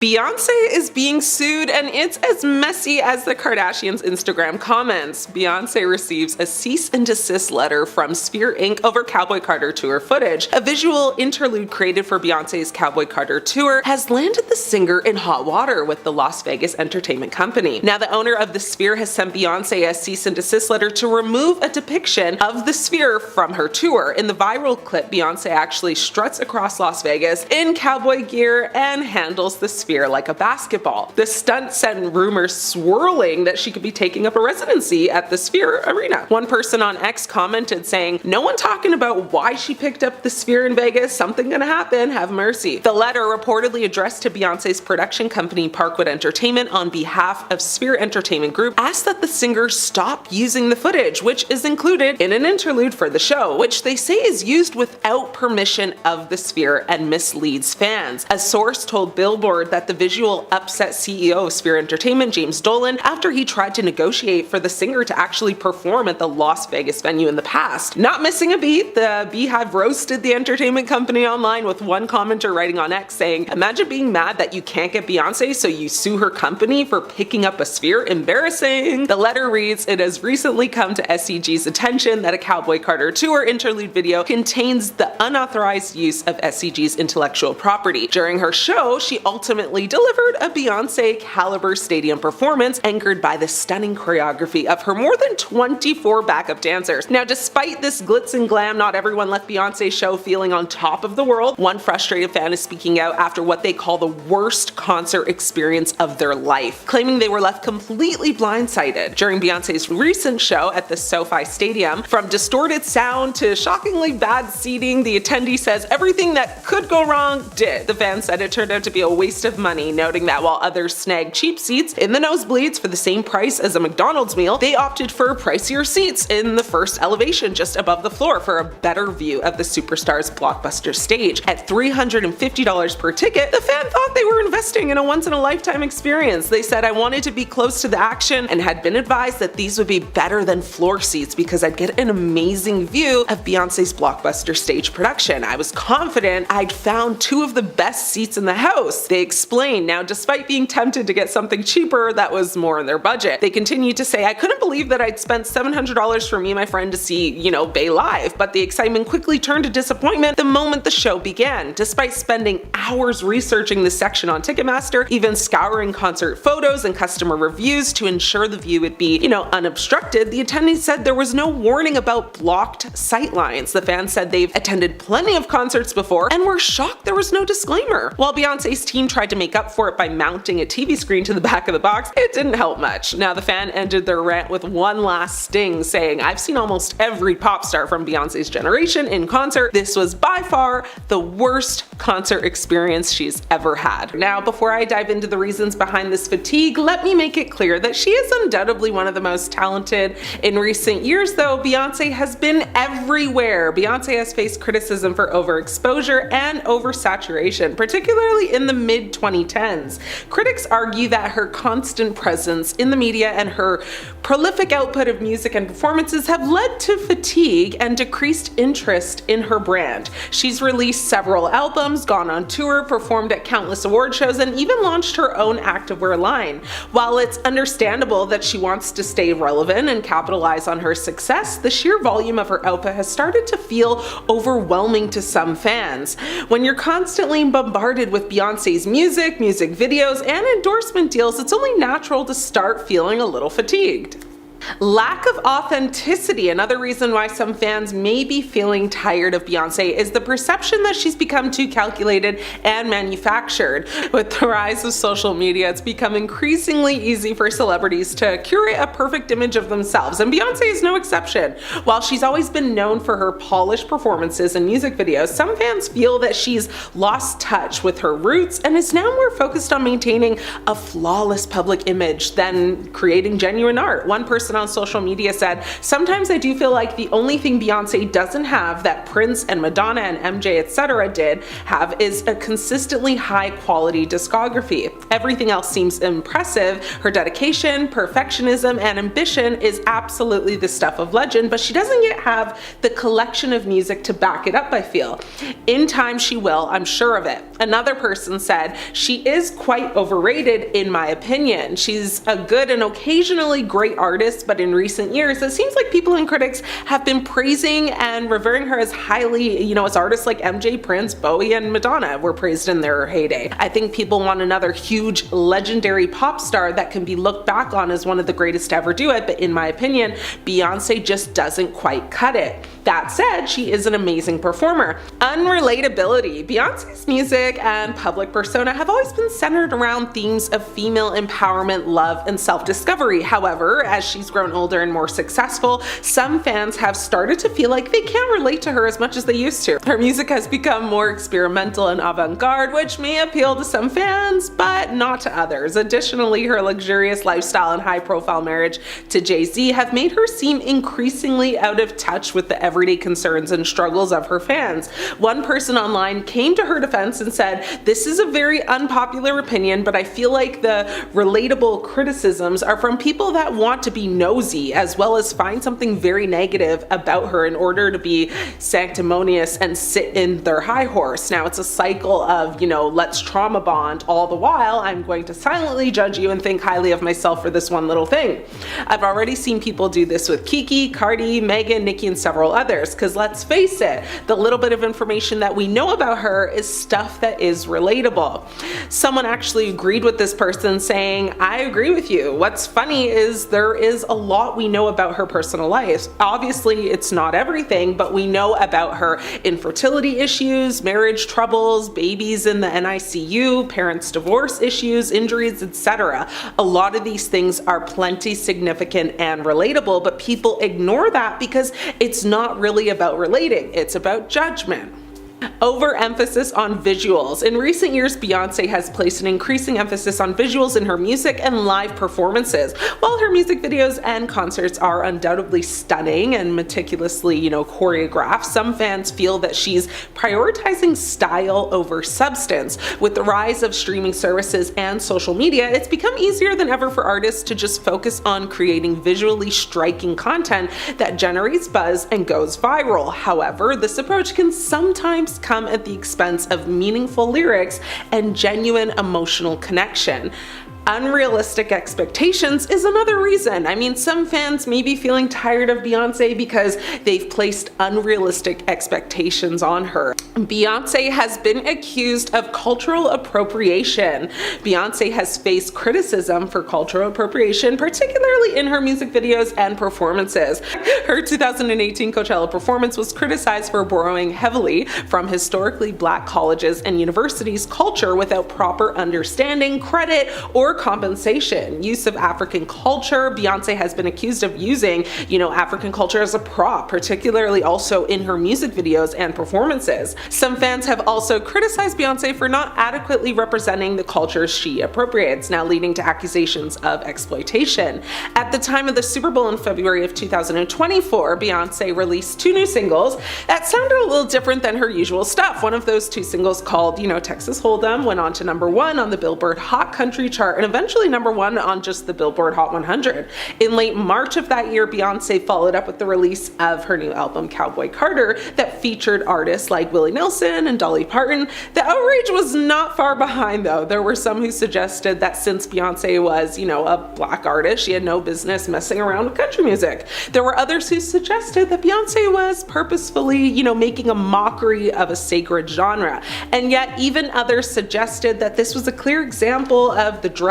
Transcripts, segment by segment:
Beyonce is being sued, and it's as messy as the Kardashians' Instagram comments. Beyonce receives a cease and desist letter from Sphere Inc. over Cowboy Carter tour footage. A visual interlude created for Beyonce's Cowboy Carter tour has landed the singer in hot water with the Las Vegas entertainment company. Now, the owner of the Sphere has sent Beyonce a cease and desist letter to remove a depiction of the Sphere from her tour. In the viral clip, Beyonce actually struts across Las Vegas in cowboy gear and handles the Sphere like a basketball. The stunt sent rumors swirling that she could be taking up a residency at the Sphere Arena. One person on X commented saying, "No one talking about why she picked up the Sphere in Vegas, something gonna happen, have mercy." The letter, reportedly addressed to Beyonce's production company Parkwood Entertainment on behalf of Sphere Entertainment Group, asked that the singer stop using the footage, which is included in an interlude for the show, which they say is used without permission of the Sphere and misleads fans. A source told Billboard that the visual upset CEO of Sphere Entertainment, James Dolan, after he tried to negotiate for the singer to actually perform at the Las Vegas venue in the past. Not missing a beat, the Beehive roasted the entertainment company online, with one commenter writing on X saying, "Imagine being mad that you can't get Beyonce, so you sue her company for picking up a Sphere? Embarrassing." The letter reads, "It has recently come to SEG's attention that a Cowboy Carter tour interlude video contains the unauthorized use of SEG's intellectual property. During her show, she ultimately delivered a Beyonce caliber stadium performance anchored by the stunning choreography of her more than 24 backup dancers." Now, despite this glitz and glam, not everyone left Beyonce's show feeling on top of the world. One frustrated fan is speaking out after what they call the worst concert experience of their life, claiming they were left completely blindsided. During Beyonce's recent show at the SoFi Stadium, from distorted sound to shockingly bad seating, the attendee says everything that could go wrong did. The fan said it turned out to be a waste of money, noting that while others snagged cheap seats in the nosebleeds for the same price as a McDonald's meal, they opted for pricier seats in the first elevation just above the floor for a better view of the superstar's blockbuster stage. At $350 per ticket, the fan thought they were investing in a once-in-a-lifetime experience. They said, "I wanted to be close to the action and had been advised that these would be better than floor seats because I'd get an amazing view of Beyonce's blockbuster stage production. I was confident I'd found two of the best seats in the house," they explained. Now, despite being tempted to get something cheaper that was more in their budget, they continued to say, "I couldn't believe that I'd spent $700 for me and my friend to see, Bey live, but the excitement quickly turned to disappointment the moment the show began." Despite spending hours researching the section on Ticketmaster, even scouring concert photos and customer reviews to ensure the view would be, unobstructed, the attendees said there was no warning about blocked sightlines. The fans said they've attended plenty of concerts before and were shocked there was no disclaimer. While Beyonce's team tried to make up for it by mounting a TV screen to the back of the box, it didn't help much. Now, the fan ended their rant with one last sting, saying, "I've seen almost every pop star from Beyonce's generation in concert. This was by far the worst concert experience she's ever had." Now, before I dive into the reasons behind this fatigue, let me make it clear that she is undoubtedly one of the most talented. In recent years, though, Beyonce has been everywhere. Beyonce has faced criticism for overexposure and oversaturation, particularly in the mid-2010s. Critics argue that her constant presence in the media and her prolific output of music and performances have led to fatigue and decreased interest in her brand. She's released several albums, gone on tour, performed at countless award shows, and even launched her own activewear line. While it's understandable that she wants to stay relevant and capitalize on her success, the sheer volume of her output has started to feel overwhelming to some fans. When you're constantly bombarded with Beyonce's music videos, and endorsement deals, it's only natural to start feeling a little fatigued. Lack of authenticity. Another reason why some fans may be feeling tired of Beyonce is the perception that she's become too calculated and manufactured. With the rise of social media, it's become increasingly easy for celebrities to curate a perfect image of themselves, and Beyonce is no exception. While she's always been known for her polished performances and music videos, some fans feel that she's lost touch with her roots and is now more focused on maintaining a flawless public image than creating genuine art. One person person on social media said, "Sometimes I do feel like the only thing Beyonce doesn't have that Prince and Madonna and MJ etc. did have is a consistently high quality discography. Everything else seems impressive. Her dedication, perfectionism, and ambition is absolutely the stuff of legend, but she doesn't yet have the collection of music to back it up, I feel. In time she will, I'm sure of it." Another person said, "She is quite overrated in my opinion. She's a good and occasionally great artist, but in recent years it seems like people and critics have been praising and revering her as highly, as artists like MJ, Prince, Bowie, and Madonna were praised in their heyday. I think people want another huge legendary pop star that can be looked back on as one of the greatest to ever do it, but in my opinion, Beyonce just doesn't quite cut it. That said, she is an amazing performer." Unrelatability. Beyonce's music and public persona have always been centered around themes of female empowerment, love, and self-discovery. However, as she's grown older and more successful, some fans have started to feel like they can't relate to her as much as they used to. Her music has become more experimental and avant-garde, which may appeal to some fans, but not to others. Additionally, her luxurious lifestyle and high-profile marriage to Jay-Z have made her seem increasingly out of touch with the everyday concerns and struggles of her fans. One person online came to her defense and said, "This is a very unpopular opinion, but I feel like the relatable criticisms are from people that want to be nosy as well as find something very negative about her in order to be sanctimonious and sit in their high horse." Now it's a cycle of, let's trauma bond all the while I'm going to silently judge you and think highly of myself for this one little thing. I've already seen people do this with Kiki, Cardi, Megan, Nicki, and several others, because let's face it, the little bit of information that we know about her is stuff that is relatable. Someone actually agreed with this person saying, "I agree with you. What's funny is there is a lot we know about her personal life. Obviously it's not everything, but we know about her infertility issues, marriage troubles, babies in the NICU, parents' divorce issues, injuries, etc. A lot of these things are plenty significant and relatable, but people ignore that because it's not really about relating, it's about judgment." Overemphasis on visuals. In recent years, Beyonce has placed an increasing emphasis on visuals in her music and live performances. While her music videos and concerts are undoubtedly stunning and meticulously, choreographed, some fans feel that she's prioritizing style over substance. With the rise of streaming services and social media, it's become easier than ever for artists to just focus on creating visually striking content that generates buzz and goes viral. However, this approach can sometimes come at the expense of meaningful lyrics and genuine emotional connection. Unrealistic expectations is another reason. I mean, some fans may be feeling tired of Beyonce because they've placed unrealistic expectations on her. Beyonce has been accused of cultural appropriation. Beyonce has faced criticism for cultural appropriation, particularly in her music videos and performances. Her 2018 Coachella performance was criticized for borrowing heavily from historically black colleges and universities' culture without proper understanding, credit, or compensation. Use of African culture. Beyonce has been accused of using, African culture as a prop, particularly also in her music videos and performances. Some fans have also criticized Beyonce for not adequately representing the cultures she appropriates, now leading to accusations of exploitation. At the time of the Super Bowl in February of 2024, Beyonce released 2 new singles that sounded a little different than her usual stuff. One of those 2 singles, called, Texas Hold'em, went on to #1 on the Billboard Hot Country chart and eventually #1 on just the Billboard Hot 100. In late March of that year, Beyonce followed up with the release of her new album Cowboy Carter that featured artists like Willie Nelson and Dolly Parton. The outrage was not far behind though. There were some who suggested that since Beyonce was, a black artist, she had no business messing around with country music. There were others who suggested that Beyonce was purposefully, making a mockery of a sacred genre. And yet even others suggested that this was a clear example of the dreaded,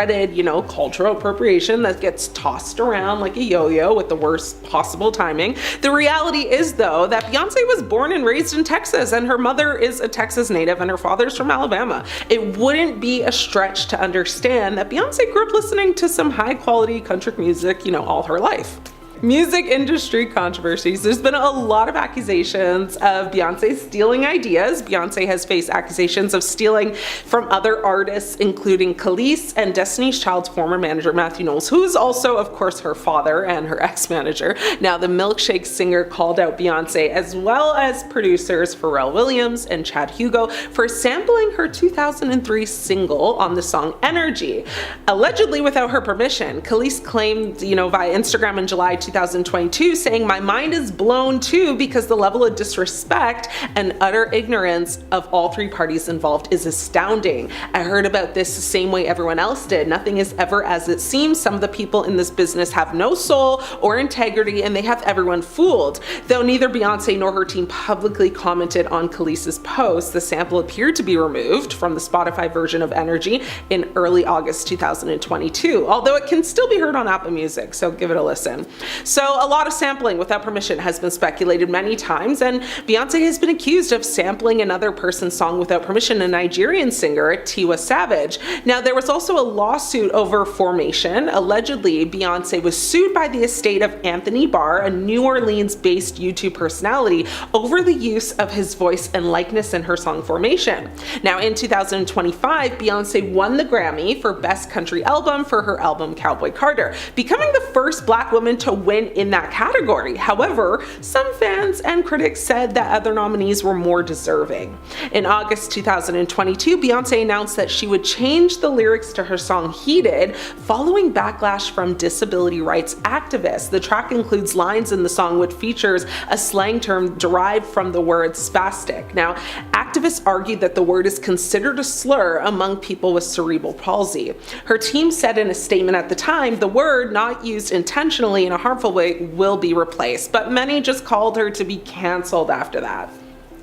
cultural appropriation that gets tossed around like a yo-yo with the worst possible timing. The reality is though that Beyonce was born and raised in Texas, and her mother is a Texas native and her father's from Alabama. It wouldn't be a stretch to understand that Beyonce grew up listening to some high quality country music, all her life. Music industry controversies. There's been a lot of accusations of Beyonce stealing ideas. Beyonce has faced accusations of stealing from other artists, including Khalees and Destiny's Child's former manager Matthew Knowles, who is also, of course, her father and her ex-manager. Now, the Milkshake singer called out Beyonce as well as producers Pharrell Williams and Chad Hugo for sampling her 2003 single on the song Energy, allegedly without her permission. Khalees claimed, via Instagram in July 2022, saying, "My mind is blown too because the level of disrespect and utter ignorance of all three parties involved is astounding. I heard about this the same way everyone else did. Nothing is ever as it seems. Some of the people in this business have no soul or integrity and they have everyone fooled." Though neither Beyonce nor her team publicly commented on Khalees' post, the sample appeared to be removed from the Spotify version of Energy in early August 2022, although it can still be heard on Apple Music, so give it a listen. So a lot of sampling without permission has been speculated many times, and Beyonce has been accused of sampling another person's song without permission, a Nigerian singer, Tiwa Savage. Now, there was also a lawsuit over Formation. Allegedly, Beyonce was sued by the estate of Anthony Barr, a New Orleans-based YouTube personality, over the use of his voice and likeness in her song Formation. Now, in 2025, Beyonce won the Grammy for Best Country Album for her album Cowboy Carter, becoming the first Black woman to win in that category. However, some fans and critics said that other nominees were more deserving. In August 2022, Beyonce announced that she would change the lyrics to her song Heated following backlash from disability rights activists. The track includes lines in the song which features a slang term derived from the word spastic. Now, activists argued that the word is considered a slur among people with cerebral palsy. Her team said in a statement at the time, the word, not used intentionally in a harmful way, will be replaced, but many just called her to be canceled after that.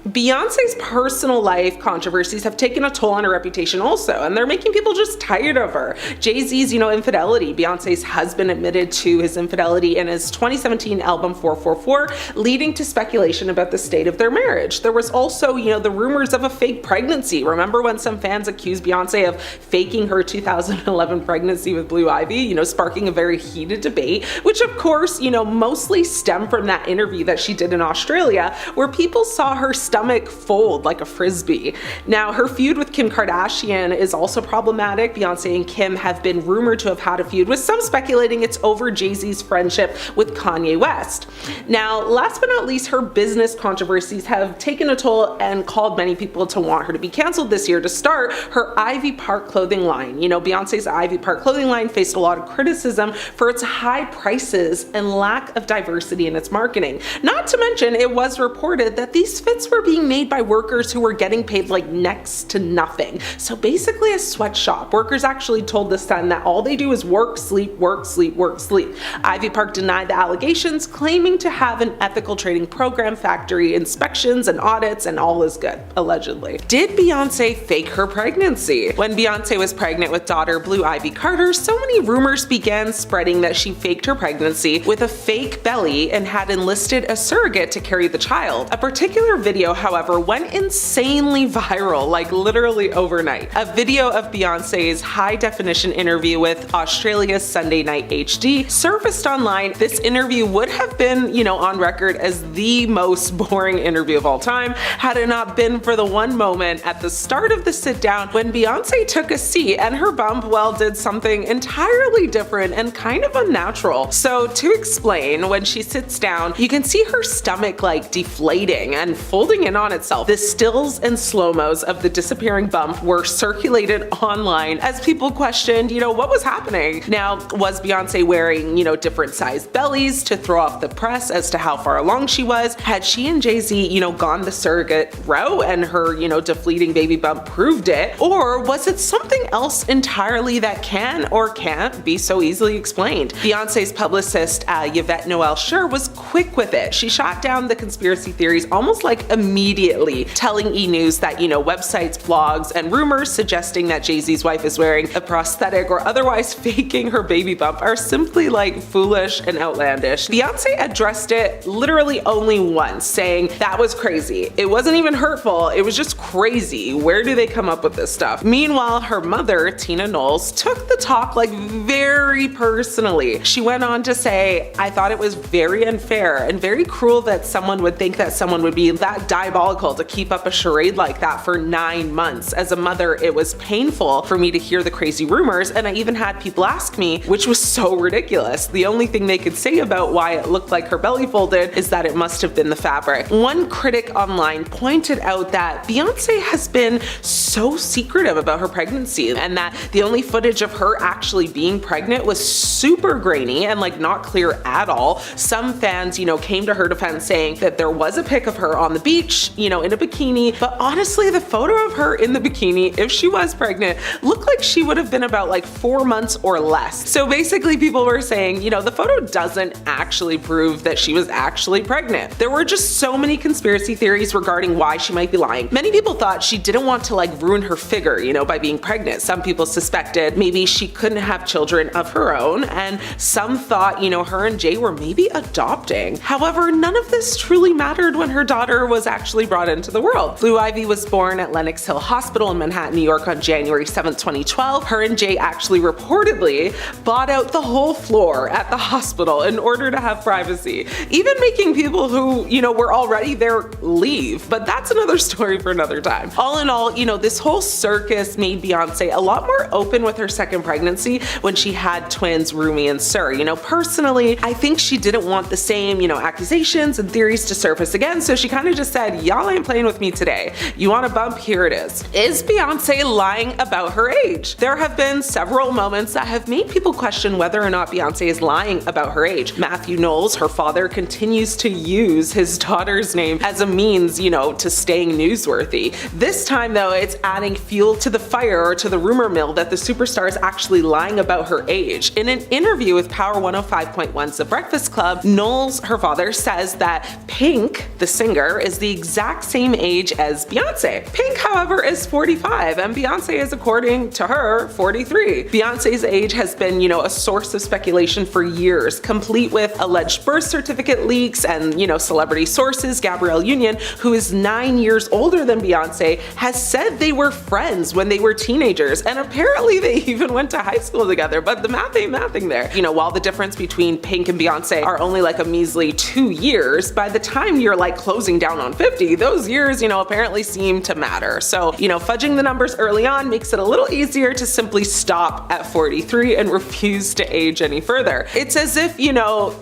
Beyonce's personal life controversies have taken a toll on her reputation also, and they're making people just tired of her. Jay-Z's, infidelity. Beyonce's husband admitted to his infidelity in his 2017 album 444, leading to speculation about the state of their marriage. There was also, the rumors of a fake pregnancy. Remember when some fans accused Beyonce of faking her 2011 pregnancy with Blue Ivy, sparking a very heated debate, which of course, mostly stemmed from that interview that she did in Australia, where people saw her stomach fold like a frisbee. Now, her feud with Kim Kardashian is also problematic. Beyonce and Kim have been rumored to have had a feud, with some speculating it's over Jay-Z's friendship with Kanye West. Now, last but not least, her business controversies have taken a toll and called many people to want her to be canceled this year. To start, her Ivy Park clothing line. Beyonce's Ivy Park clothing line faced a lot of criticism for its high prices and lack of diversity in its marketing. Not to mention, it was reported that these fits were being made by workers who were getting paid like next to nothing. So basically a sweatshop. Workers actually told The Sun that all they do is work, sleep, work, sleep, work, sleep. Ivy Park denied the allegations, claiming to have an ethical trading program, factory inspections and audits, and all is good, allegedly. Did Beyonce fake her pregnancy? When Beyonce was pregnant with daughter Blue Ivy Carter, so many rumors began spreading that she faked her pregnancy with a fake belly and had enlisted a surrogate to carry the child. A particular video, however, went insanely viral, like literally overnight. A video of Beyonce's high-definition interview with Australia's Sunday Night HD surfaced online. This interview would have been, on record as the most boring interview of all time, had it not been for the one moment at the start of the sit-down when Beyonce took a seat and her bump, did something entirely different and kind of unnatural. So to explain, when she sits down, you can see her stomach deflating and folding in on itself. The stills and slow-mos of the disappearing bump were circulated online as people questioned, what was happening? Now, was Beyonce wearing, different sized bellies to throw off the press as to how far along she was? Had she and Jay-Z, gone the surrogate route and her, deflating baby bump proved it? Or was it something else entirely that can or can't be so easily explained? Beyonce's publicist, Yvette Noel Schur, was quick quick with it. She shot down the conspiracy theories almost like immediately, telling E! News that, websites, blogs, and rumors suggesting that Jay-Z's wife is wearing a prosthetic or otherwise faking her baby bump are simply like foolish and outlandish. Beyonce addressed it literally only once, saying that was crazy. It wasn't even hurtful, it was just crazy. Where do they come up with this stuff? Meanwhile, her mother, Tina Knowles, took the talk like very personally. She went on to say, I thought it was very unfair and very cruel that someone would think that someone would be that diabolical to keep up a charade like that for 9 months. As a mother, it was painful for me to hear the crazy rumors, and I even had people ask me, which was so ridiculous. The only thing they could say about why it looked like her belly folded is that it must have been the fabric. One critic online pointed out that Beyonce has been so secretive about her pregnancy, and that the only footage of her actually being pregnant was super grainy and like not clear at all. Some fans, came to her defense saying that there was a pic of her on the beach, in a bikini, but honestly, the photo of her in the bikini, if she was pregnant, looked like she would have been about like 4 months or less. So basically people were saying, the photo doesn't actually prove that she was actually pregnant. There were just so many conspiracy theories regarding why she might be lying. Many people thought she didn't want to like ruin her figure, by being pregnant. Some people suspected maybe she couldn't have children of her own, and some thought, her and Jay were maybe adopting. However, none of this truly mattered when her daughter was actually brought into the world. Blue Ivy was born at Lenox Hill Hospital in Manhattan, New York on January 7th, 2012. Her and Jay actually reportedly bought out the whole floor at the hospital in order to have privacy, even making people who, were already there leave. But that's another story for another time. All in all, this whole circus made Beyonce a lot more open with her second pregnancy when she had twins Rumi and Sir. Personally, I think she didn't want the same, accusations and theories to surface again, so she kind of just said, y'all ain't playing with me today. You want a bump? Here it is. Is Beyonce lying about her age? There have been several moments that have made people question whether or not Beyonce is lying about her age. Matthew Knowles, her father, continues to use his daughter's name as a means, to staying newsworthy. This time though, it's adding fuel to the fire or to the rumor mill that the superstar is actually lying about her age. In an interview with Power 105.1's The Breakfast Club, Knowles, her father, says that Pink, the singer, is the exact same age as Beyonce. Pink, however, is 45 and Beyonce is, according to her, 43. Beyonce's age has been, a source of speculation for years, complete with alleged birth certificate leaks and, celebrity sources. Gabrielle Union, who is 9 years older than Beyonce, has said they were friends when they were teenagers, and apparently they even went to high school together, but the math ain't mathing there. While the difference between Pink and Beyonce are only like a measly 2 years, by the time you're like closing down on 50, those years, apparently seem to matter. So, fudging the numbers early on makes it a little easier to simply stop at 43 and refuse to age any further. It's as if,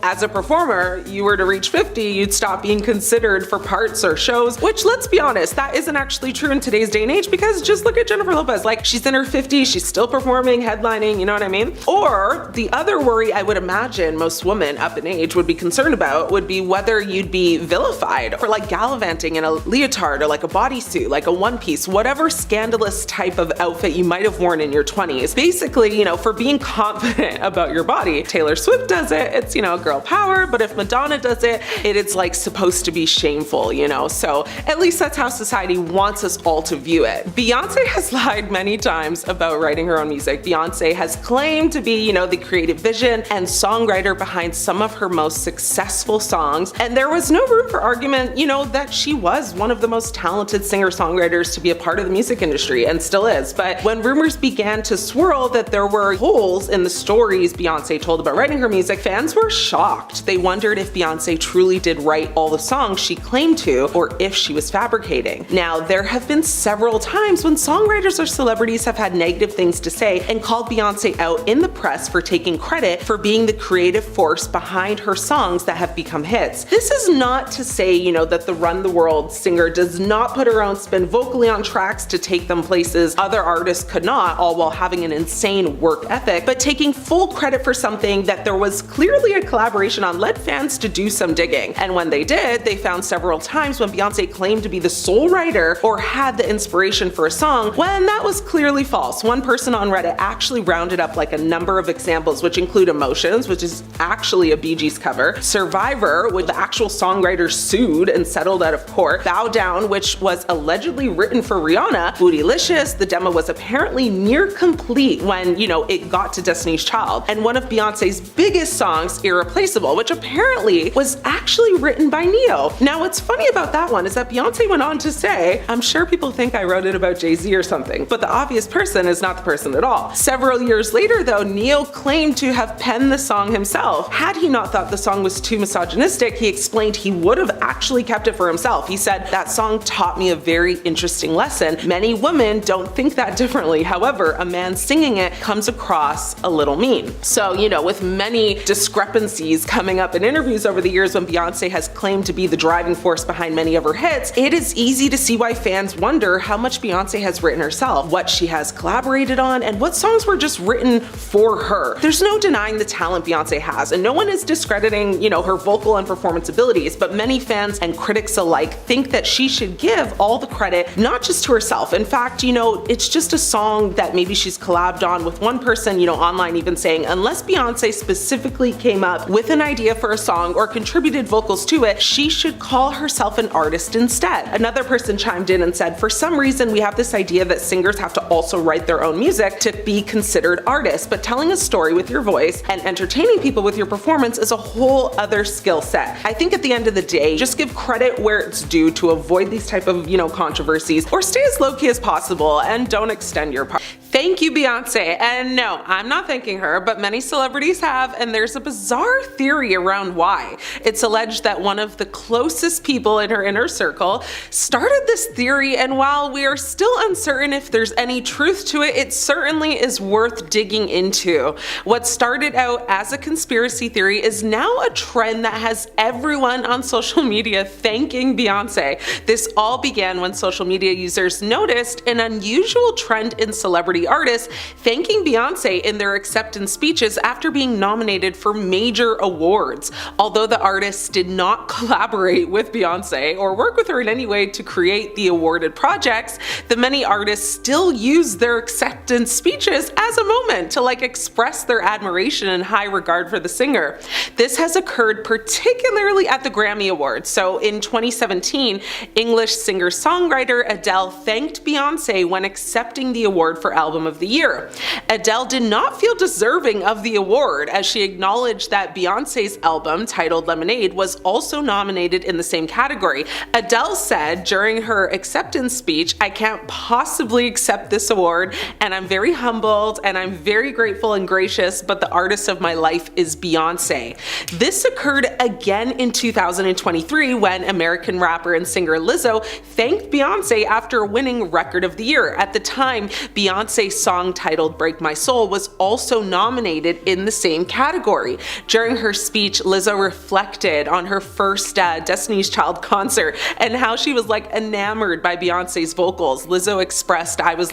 as a performer, you were to reach 50, you'd stop being considered for parts or shows, which, let's be honest, that isn't actually true in today's day and age, because just look at Jennifer Lopez. Like, she's in her 50s, she's still performing, headlining, you know what I mean? Or the other worry I would imagine most women up in age would be concerned about would be whether you'd be vilified for like gallivanting in a leotard or like a bodysuit, like a one piece, whatever scandalous type of outfit you might have worn in your 20s. Basically, for being confident about your body. Taylor Swift does it, it's, girl power, but if Madonna does it, it's like supposed to be shameful, So at least that's how society wants us all to view it. Beyonce has lied many times about writing her own music. Beyonce has claimed to be, the creative vision and songwriter behind some of her most successful songs, and there was no room for argument, that she was one of the most talented singer-songwriters to be a part of the music industry, and still is. But when rumors began to swirl that there were holes in the stories Beyonce told about writing her music, fans were shocked. They wondered if Beyonce truly did write all the songs she claimed to, or if she was fabricating. Now, there have been several times when songwriters or celebrities have had negative things to say and called Beyonce out in the press for taking credit for being the creative force behind her songs that have become hits. This is not to say, that the Run the World singer does not put her own spin vocally on tracks to take them places other artists could not, all while having an insane work ethic, but taking full credit for something that there was clearly a collaboration on led fans to do some digging. And when they did, they found several times when Beyonce claimed to be the sole writer or had the inspiration for a song, when that was clearly false. One person on Reddit actually rounded up like a number of examples, which include Emotions, which is actually a Bee Gees cover, Sir Survivor, with the actual songwriter sued and settled out of court. Bow Down, which was allegedly written for Rihanna. Bootylicious, the demo was apparently near complete when, it got to Destiny's Child. And one of Beyonce's biggest songs, Irreplaceable, which apparently was actually written by Neo. Now, what's funny about that one is that Beyonce went on to say, "I'm sure people think I wrote it about Jay-Z or something, but the obvious person is not the person at all." Several years later, though, Neo claimed to have penned the song himself. Had he not thought the song was too misogynistic, he explained he would have actually kept it for himself. He said, "That song taught me a very interesting lesson. Many women don't think that differently. However, a man singing it comes across a little mean." So, with many discrepancies coming up in interviews over the years when Beyonce has claimed to be the driving force behind many of her hits, it is easy to see why fans wonder how much Beyonce has written herself, what she has collaborated on, and what songs were just written for her. There's no denying the talent Beyonce has, and no one is discrediting, her vocal and performance abilities, but many fans and critics alike think that she should give all the credit, not just to herself. In fact, it's just a song that maybe she's collabed on with one person, online even saying, unless Beyonce specifically came up with an idea for a song or contributed vocals to it, she should call herself an artist instead. Another person chimed in and said, "For some reason, we have this idea that singers have to also write their own music to be considered artists, but telling a story with your voice and entertaining people with your performance is a whole other skill set. I think at the end of the day, just give credit where it's due to avoid these type of, controversies, or stay as low-key as possible and don't extend your part." Thank you, Beyonce. And no, I'm not thanking her, but many celebrities have, and there's a bizarre theory around why. It's alleged that one of the closest people in her inner circle started this theory, and while we are still uncertain if there's any truth to it, it certainly is worth digging into. What started out as a conspiracy theory is now a trend that has everyone on social media thanking Beyonce. This all began when social media users noticed an unusual trend in celebrity artists thanking Beyonce in their acceptance speeches after being nominated for major awards. Although the artists did not collaborate with Beyonce or work with her in any way to create the awarded projects, the many artists still use their acceptance speeches as a moment to express their admiration and high regard for the singer. This has occurred particularly at the Grammy Awards. So in 2017, English singer-songwriter Adele thanked Beyonce when accepting the award for Album of the Year. Adele did not feel deserving of the award, as she acknowledged that Beyonce's album, titled Lemonade, was also nominated in the same category. Adele said during her acceptance speech, "I can't possibly accept this award, and I'm very humbled, and I'm very grateful and gracious, but the artist of my life is Beyonce." This occurred again in 2023 when American rapper and singer Lizzo thanked Beyonce after winning Record of the Year. At the time, Beyonce's song titled Break My Soul was also nominated in the same category. During her speech, Lizzo reflected on her first Destiny's Child concert and how she was enamored by Beyonce's vocals. Lizzo expressed, "I was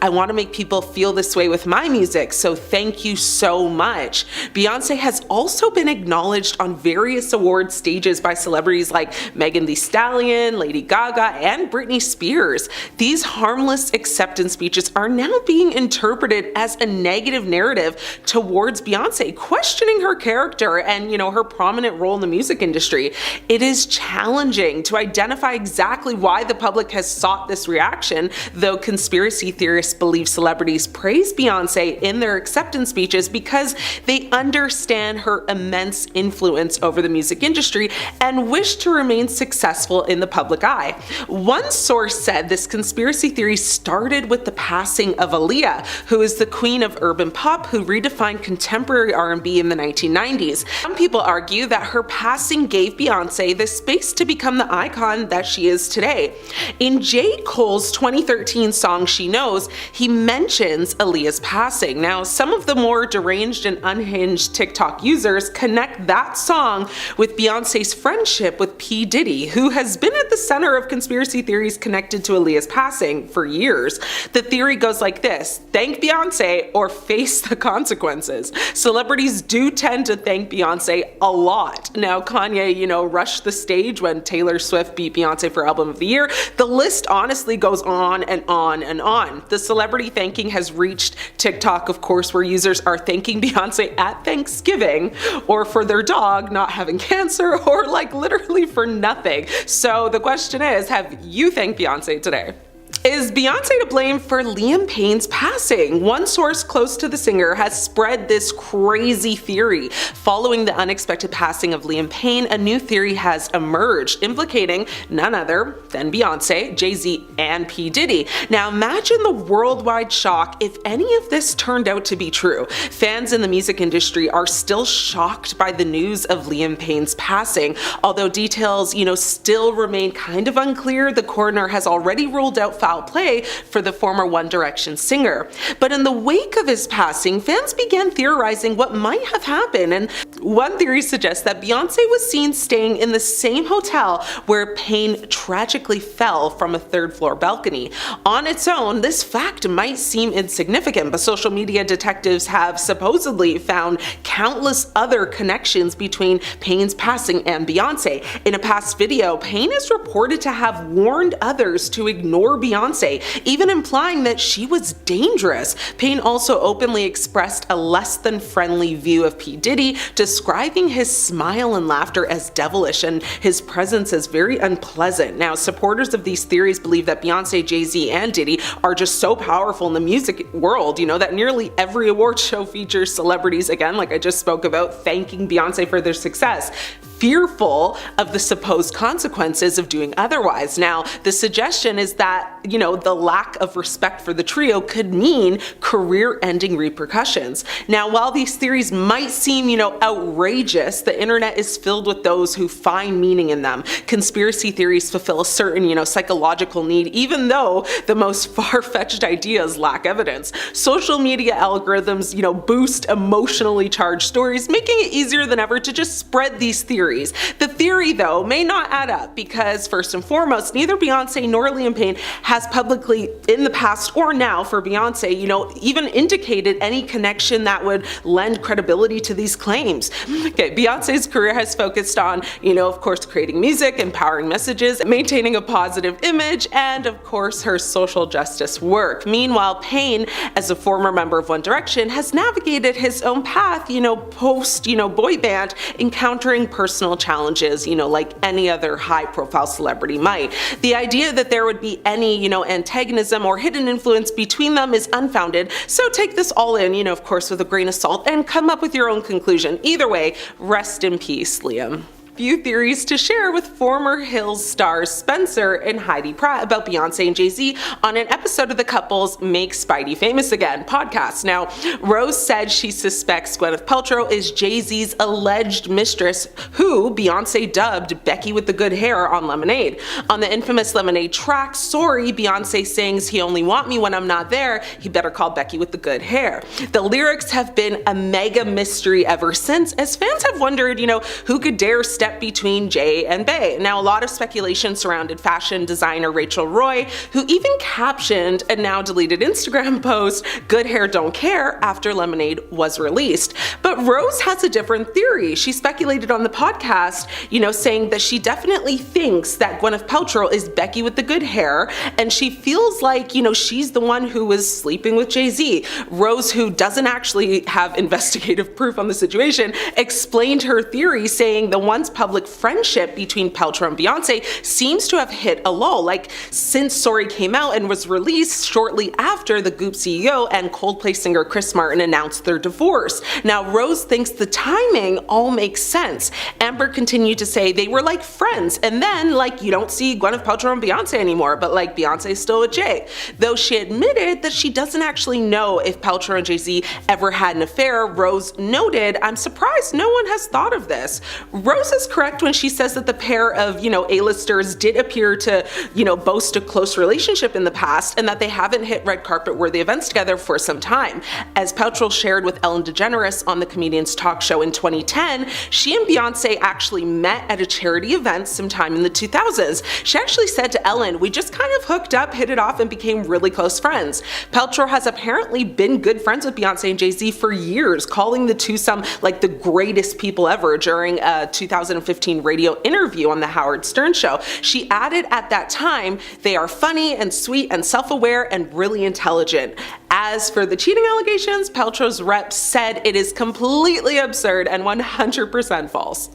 I want to make people feel this way with my music, so thank you so much." Beyonce has also been acknowledged on various award stages by celebrities like Megan Thee Stallion, Lady Gaga, and Britney Spears. These harmless acceptance speeches are now being interpreted as a negative narrative towards Beyonce, questioning her character and, her prominent role in the music industry. It is challenging to identify exactly why the public has sought this reaction, though conspiracy theorists believe celebrities praise Beyonce in their acceptance speeches because they understand her immense influence over the music industry and wish to remain successful in the public eye. One source said this conspiracy theory started with the passing of Aaliyah, who is the queen of urban pop who redefined contemporary R&B in the 1990s. Some people argue that her passing gave Beyonce the space to become the icon that she is today. In J. Cole's 2013 song She Knows, he mentions Aaliyah's passing. Now, some of the more deranged and unhinged TikTok users connect that song with Beyonce's friendship with P. Diddy, who has been at the center of conspiracy theories connected to Aaliyah's passing for years. The theory goes like like this: thank Beyonce or face the consequences. Celebrities do tend to thank Beyonce a lot. Now, Kanye, rushed the stage when Taylor Swift beat Beyonce for Album of the Year. The list honestly goes on and on and on. The celebrity thanking has reached TikTok, of course, where users are thanking Beyonce at Thanksgiving, or for their dog not having cancer, or like literally for nothing. So the question is, have you thanked Beyonce today? Is Beyonce to blame for Liam Payne's passing? One source close to the singer has spread this crazy theory. Following the unexpected passing of Liam Payne, a new theory has emerged, implicating none other than Beyonce, Jay-Z, and P. Diddy. Now imagine the worldwide shock if any of this turned out to be true. Fans in the music industry are still shocked by the news of Liam Payne's passing. Although details, still remain kind of unclear, the coroner has already ruled out foul play for the former One Direction singer. But in the wake of his passing, fans began theorizing what might have happened, and one theory suggests that Beyonce was seen staying in the same hotel where Payne tragically fell from a third-floor balcony. On its own, this fact might seem insignificant, but social media detectives have supposedly found countless other connections between Payne's passing and Beyonce. In a past video, Payne is reported to have warned others to ignore Beyonce, even implying that she was dangerous. Payne also openly expressed a less than friendly view of P. Diddy, describing his smile and laughter as devilish and his presence as very unpleasant. Now, supporters of these theories believe that Beyonce, Jay-Z, and Diddy are just so powerful in the music world, that nearly every award show features celebrities, again, like I just spoke about, thanking Beyonce for their success, fearful of the supposed consequences of doing otherwise. Now, the suggestion is that, the lack of respect for the trio could mean career-ending repercussions. Now, while these theories might seem, outrageous, the internet is filled with those who find meaning in them. Conspiracy theories fulfill a certain, psychological need, even though the most far-fetched ideas lack evidence. Social media algorithms, boost emotionally charged stories, making it easier than ever to just spread these theories. The theory, though, may not add up because, first and foremost, neither Beyonce nor Liam Payne has publicly, in the past or now for Beyonce, even indicated any connection that would lend credibility to these claims. Okay, Beyonce's career has focused on, of course, creating music, empowering messages, maintaining a positive image, and of course, her social justice work. Meanwhile, Payne, as a former member of One Direction, has navigated his own path, post, boy band, encountering personal challenges, like any other high-profile celebrity might. The idea that there would be any, antagonism or hidden influence between them is unfounded, so take this all in, of course, with a grain of salt and come up with your own conclusion. Either way, rest in peace, Liam. Few theories to share with former Hills stars Spencer and Heidi Pratt about Beyonce and Jay-Z on an episode of the couple's Make Spidey Famous Again podcast. Now, Rose said she suspects Gwyneth Paltrow is Jay-Z's alleged mistress, who Beyonce dubbed Becky with the good hair on Lemonade. On the infamous Lemonade track, Sorry, Beyonce sings, "He only want me when I'm not there, he better call Becky with the good hair." The lyrics have been a mega mystery ever since, as fans have wondered, who could dare step between Jay and Bey. Now, a lot of speculation surrounded fashion designer Rachel Roy, who even captioned a now deleted Instagram post, "Good hair don't care," after Lemonade was released. But Rose has a different theory. She speculated on the podcast, saying that she definitely thinks that Gwyneth Paltrow is Becky with the good hair, and she feels like, she's the one who was sleeping with Jay-Z. Rose, who doesn't actually have investigative proof on the situation, explained her theory, saying the once public friendship between Paltrow and Beyonce seems to have hit a lull. Like, since Sorry came out and was released shortly after the Goop CEO and Coldplay singer Chris Martin announced their divorce. Now, Rose thinks the timing all makes sense. Amber continued to say they were like friends, and then, you don't see Gwyneth Paltrow and Beyonce anymore, but Beyonce's still with Jay. Though she admitted that she doesn't actually know if Paltrow and Jay-Z ever had an affair, Rose noted, "I'm surprised no one has thought of this." Rose's is correct when she says that the pair of, A-listers did appear to, boast a close relationship in the past and that they haven't hit red carpet worthy events together for some time. As Paltrow shared with Ellen DeGeneres on the Comedian's Talk Show in 2010, she and Beyonce actually met at a charity event sometime in the 2000s. She actually said to Ellen, "We just kind of hooked up, hit it off, and became really close friends." Paltrow has apparently been good friends with Beyonce and Jay-Z for years, calling the two some like the greatest people ever during a 2015 radio interview on the Howard Stern Show. She added at that time, "They are funny and sweet and self-aware and really intelligent." As for the cheating allegations, Paltrow's rep said it is completely absurd and 100% false.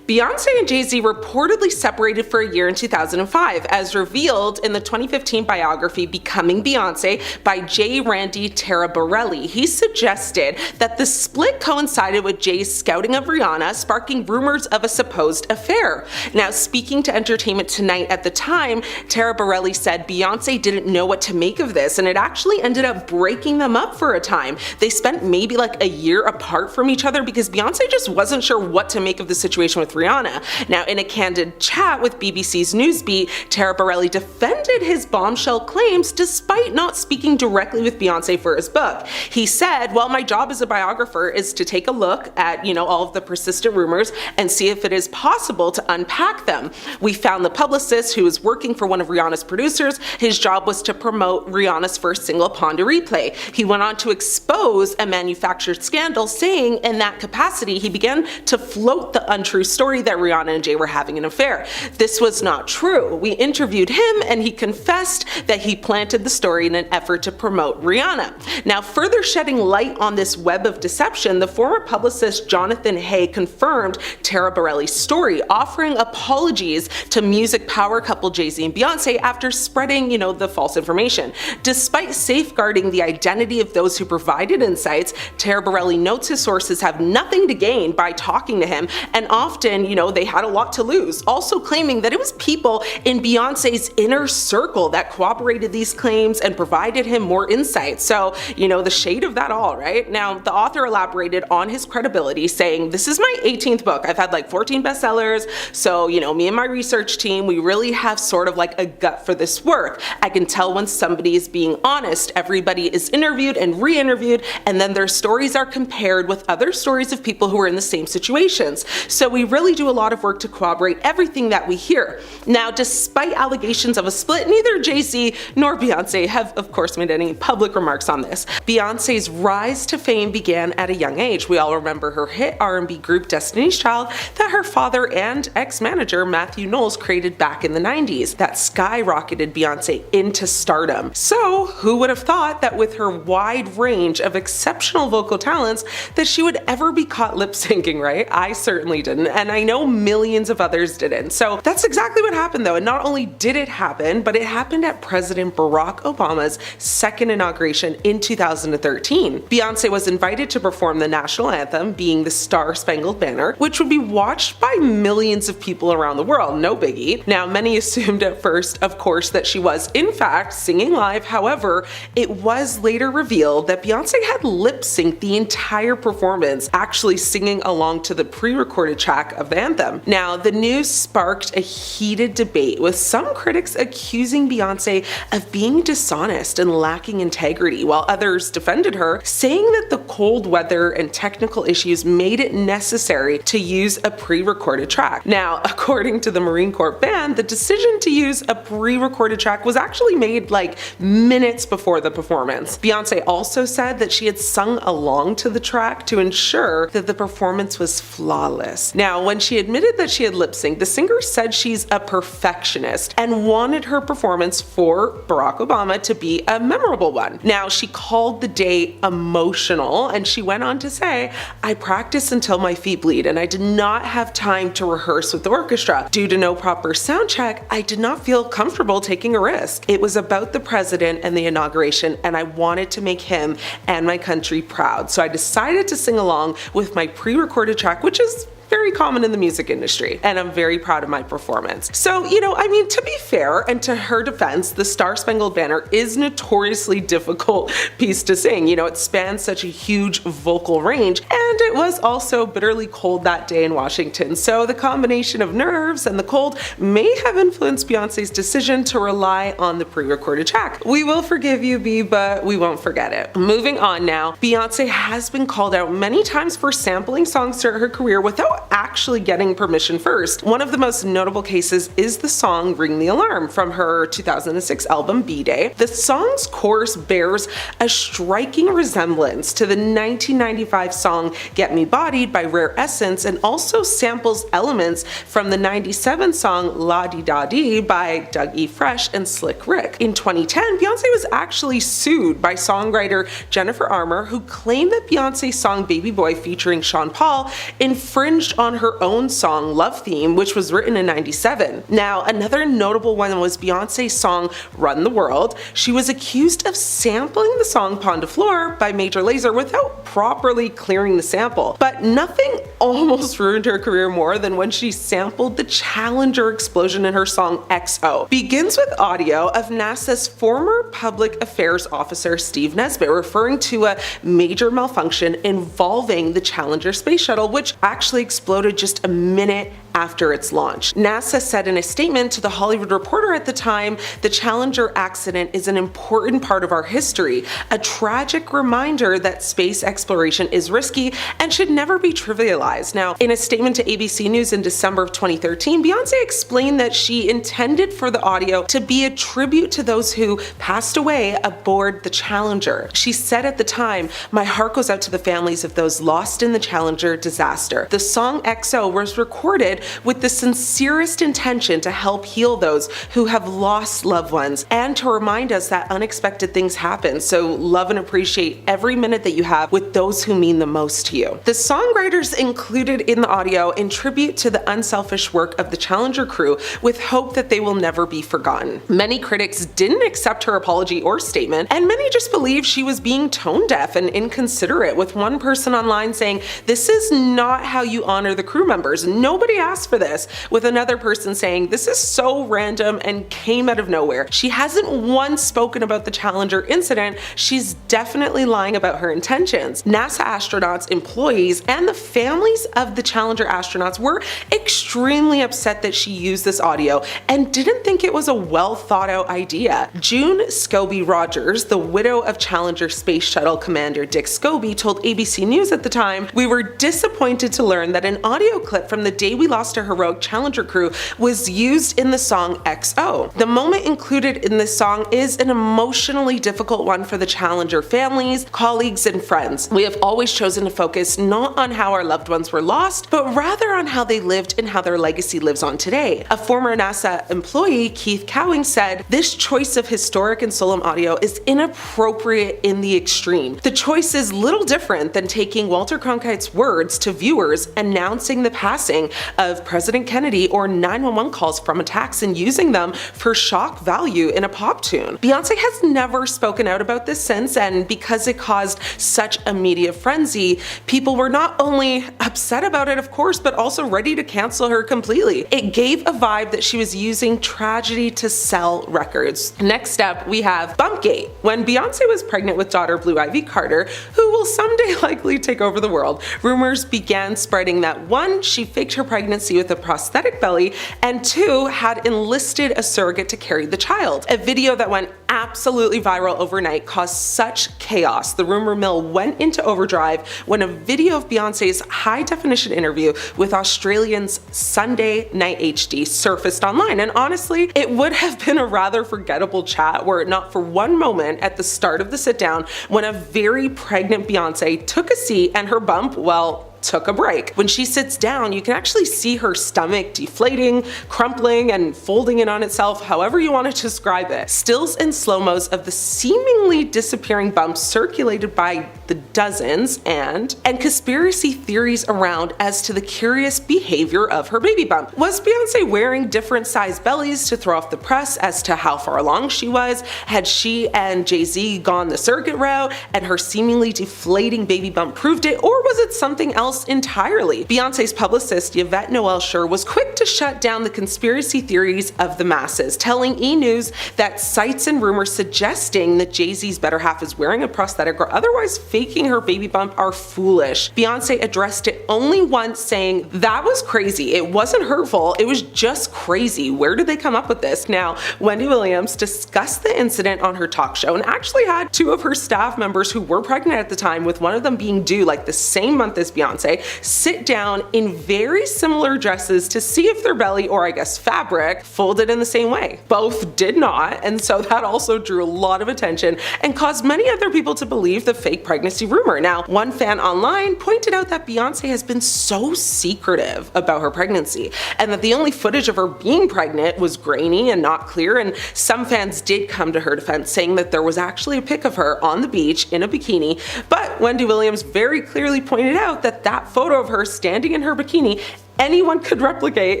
Beyonce and Jay-Z reportedly separated for a year in 2005, as revealed in the 2015 biography Becoming Beyonce by J. Randy Taraborelli. He suggested that the split coincided with Jay's scouting of Rihanna, sparking rumors of a supposed affair. Now, speaking to Entertainment Tonight at the time, Taraborelli said Beyonce didn't know what to make of this, and it actually ended up breaking them up for a time. They spent maybe like a year apart from each other because Beyonce just wasn't sure what to make of the situation with Rihanna. Now, in a candid chat with BBC's Newsbeat, Taraborelli defended his bombshell claims despite not speaking directly with Beyonce for his book. He said, "Well, my job as a biographer is to take a look at, all of the persistent rumors and see if it is possible to unpack them. We found the publicist who was working for one of Rihanna's producers. His job was to promote Rihanna's first single, Pon de Replay. He went on to expose a manufactured scandal, saying in that capacity he began to float the untrue story that Rihanna and Jay were having an affair. This was not true. We interviewed him and he confessed that he planted the story in an effort to promote Rihanna." Now, further shedding light on this web of deception, the former publicist Jonathan Hay confirmed Taraborelli's story, offering apologies to music power couple Jay-Z and Beyonce after spreading, the false information. Despite safeguarding the identity of those who provided insights, Taraborelli notes his sources have nothing to gain by talking to him, and often they had a lot to lose, also claiming that it was people in Beyonce's inner circle that corroborated these claims and provided him more insight. So, the shade of that all, right? Now, the author elaborated on his credibility, saying, "This is my 18th book. I've had like 14 bestsellers, so, me and my research team, we really have sort of like a gut for this work. I can tell when somebody is being honest. Everybody is interviewed and re-interviewed, and then their stories are compared with other stories of people who were in the same situations. So we really do a lot of work to corroborate everything that we hear." Now, despite allegations of a split, neither Jay-Z nor Beyonce have, of course, made any public remarks on this. Beyonce's rise to fame began at a young age. We all remember her hit R&B group Destiny's Child that her father and ex-manager Matthew Knowles created back in the 90s. That skyrocketed Beyonce into stardom. So, who would have thought that with her wide range of exceptional vocal talents that she would ever be caught lip-syncing, right? I certainly didn't, and I know millions of others didn't. So that's exactly what happened though, and not only did it happen, but it happened at President Barack Obama's second inauguration in 2013. Beyonce was invited to perform the national anthem, being the Star-Spangled Banner, which would be watched by millions of people around the world, no biggie. Now, many assumed at first, of course, that she was in fact singing live. However, it was later revealed that Beyonce had lip-synced the entire performance, actually singing along to the pre-recorded track of the anthem. Now, the news sparked a heated debate, with some critics accusing Beyonce of being dishonest and lacking integrity, while others defended her, saying that the cold weather and technical issues made it necessary to use a pre-recorded track. Now, according to the Marine Corps band, the decision to use a pre-recorded track was actually made like minutes before the performance. Beyonce also said that she had sung along to the track to ensure that the performance was flawless. Now, when she admitted that she had lip-synced, the singer said she's a perfectionist and wanted her performance for Barack Obama to be a memorable one. Now, she called the day emotional, and she went on to say, "I practiced until my feet bleed, and I did not have time to rehearse with the orchestra. Due to no proper sound check, I did not feel comfortable taking a risk. It was about the president and the inauguration, and I wanted to make him and my country proud. So I decided to sing along with my pre-recorded track," which is very common in the music industry, and I'm very proud of my performance. So, to be fair, and to her defense, the Star-Spangled Banner is notoriously difficult piece to sing. It spans such a huge vocal range, and And it was also bitterly cold that day in Washington, so the combination of nerves and the cold may have influenced Beyonce's decision to rely on the pre-recorded track. We will forgive you, B, but we won't forget it. Moving on now, Beyonce has been called out many times for sampling songs throughout her career without actually getting permission first. One of the most notable cases is the song Ring the Alarm from her 2006 album B-Day. The song's chorus bears a striking resemblance to the 1995 song Get Me Bodied by Rare Essence and also samples elements from the 97 song La Di Da Di by Doug E. Fresh and Slick Rick. In 2010, Beyonce was actually sued by songwriter Jennifer Armour, who claimed that Beyonce's song Baby Boy featuring Sean Paul infringed on her own song Love Theme, which was written in 97. Now, another notable one was Beyonce's song Run the World. She was accused of sampling the song Pon de Floor by Major Lazer without properly clearing the sample. But nothing almost ruined her career more than when she sampled the Challenger explosion in her song XO. Begins with audio of NASA's former public affairs officer Steve Nesbitt referring to a major malfunction involving the Challenger space shuttle, which actually exploded just a minute after its launch. NASA said in a statement to The Hollywood Reporter at the time, the Challenger accident is an important part of our history, a tragic reminder that space exploration is risky and should never be trivialized. Now, in a statement to ABC News in December of 2013, Beyonce explained that she intended for the audio to be a tribute to those who passed away aboard the Challenger. She said at the time, "My heart goes out to the families of those lost in the Challenger disaster. The song XO was recorded with the sincerest intention to help heal those who have lost loved ones and to remind us that unexpected things happen, so love and appreciate every minute that you have with those who mean the most to you." The songwriters included in the audio in tribute to the unselfish work of the Challenger crew with hope that they will never be forgotten. Many critics didn't accept her apology or statement, and many just believed she was being tone deaf and inconsiderate, with one person online saying, "This is not how you honor the crew members. Nobody asked for this," with another person saying, "This is so random and came out of nowhere. She hasn't once spoken about the Challenger incident. She's definitely lying about her intentions." NASA astronauts, employees, and the families of the Challenger astronauts were extremely upset that she used this audio and didn't think it was a well thought out idea. June Scobie Rogers, the widow of Challenger Space Shuttle Commander Dick Scobie, told ABC News at the time, "We were disappointed to learn that an audio clip from the day we lost a heroic Challenger crew was used in the song XO. The moment included in this song is an emotionally difficult one for the Challenger families, colleagues, and friends. We have always chosen to focus not on how our loved ones were lost, but rather on how they lived and how their legacy lives on today." A former NASA employee, Keith Cowing, said, "This choice of historic and solemn audio is inappropriate in the extreme. The choice is little different than taking Walter Cronkite's words to viewers announcing the passing of President Kennedy or 911 calls from attacks and using them for shock value in a pop tune." Beyonce has never spoken out about this since, and because it caused such a media frenzy, people were not only upset about it, of course, but also ready to cancel her completely. It gave a vibe that she was using tragedy to sell records. Next up, we have Bumpgate. When Beyonce was pregnant with daughter Blue Ivy Carter, who will someday likely take over the world, rumors began spreading that 1, she faked her pregnancy with a prosthetic belly, and 2, had enlisted a surrogate to carry the child. A video that went absolutely viral overnight caused such chaos. The rumor mill went into overdrive when a video of Beyonce's high-definition interview with Australian's Sunday Night HD surfaced online, and honestly, it would have been a rather forgettable chat were it not for one moment at the start of the sit-down when a very pregnant Beyonce took a seat and her bump, well, took a break. When she sits down, you can actually see her stomach deflating, crumpling, and folding in on itself, however you want to describe it. Stills and slow-mos of the seemingly disappearing bumps circulated by the dozens, and conspiracy theories around as to the curious behavior of her baby bump. Was Beyonce wearing different sized bellies to throw off the press as to how far along she was? Had she and Jay-Z gone the surrogate route and her seemingly deflating baby bump proved it, or was it something else entirely? Beyonce's publicist Yvette Noel Schur was quick to shut down the conspiracy theories of the masses, telling E! News that sites and rumors suggesting that Jay-Z's better half is wearing a prosthetic or otherwise faking faking her baby bump are foolish. Beyonce addressed it only once, saying, "That was crazy. It wasn't hurtful. It was just crazy. Where did they come up with this?" Now, Wendy Williams discussed the incident on her talk show and actually had two of her staff members who were pregnant at the time, with one of them being due like the same month as Beyonce, sit down in very similar dresses to see if their belly, or I guess fabric, folded in the same way. Both did not, and so that also drew a lot of attention and caused many other people to believe the fake pregnancy rumor. Now, one fan online pointed out that Beyonce has been so secretive about her pregnancy, and that the only footage of her being pregnant was grainy and not clear, and some fans did come to her defense, saying that there was actually a pic of her on the beach in a bikini, but Wendy Williams very clearly pointed out that that photo of her standing in her bikini anyone could replicate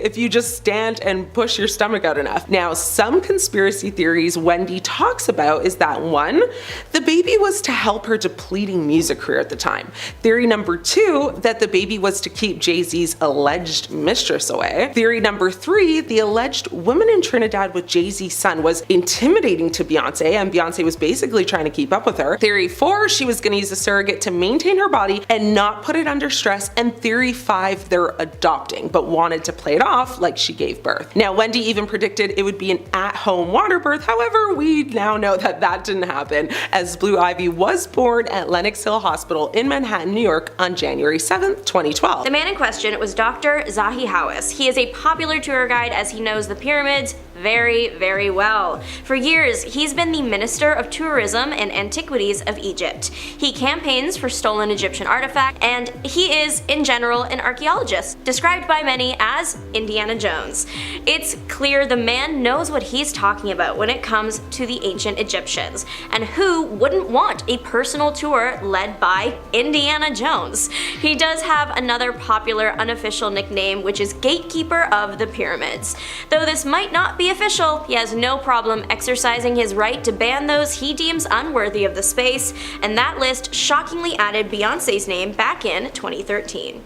if you just stand and push your stomach out enough. Now, some conspiracy theories Wendy talks about is that 1, the baby was to help her depleting music career at the time. Theory number 2, that the baby was to keep Jay-Z's alleged mistress away. Theory number 3, the alleged woman in Trinidad with Jay-Z's son was intimidating to Beyonce, and Beyonce was basically trying to keep up with her. Theory 4, she was going to use a surrogate to maintain her body and not put it under stress. And theory 5, they're adopting, but wanted to play it off like she gave birth. Now, Wendy even predicted it would be an at-home water birth. However, we now know that that didn't happen, as Blue Ivy was born at Lenox Hill Hospital in Manhattan, New York on January 7th, 2012. The man in question was Dr. Zahi Hawass. He is a popular tour guide as he knows the pyramids very, very well. For years, he's been the Minister of Tourism and Antiquities of Egypt. He campaigns for stolen Egyptian artifacts, and he is, in general, an archaeologist, described by many as Indiana Jones. It's clear the man knows what he's talking about when it comes to the ancient Egyptians, and who wouldn't want a personal tour led by Indiana Jones? He does have another popular unofficial nickname, which is Gatekeeper of the Pyramids. Though this might not be official, he has no problem exercising his right to ban those he deems unworthy of the space, and that list shockingly added Beyonce's name back in 2013.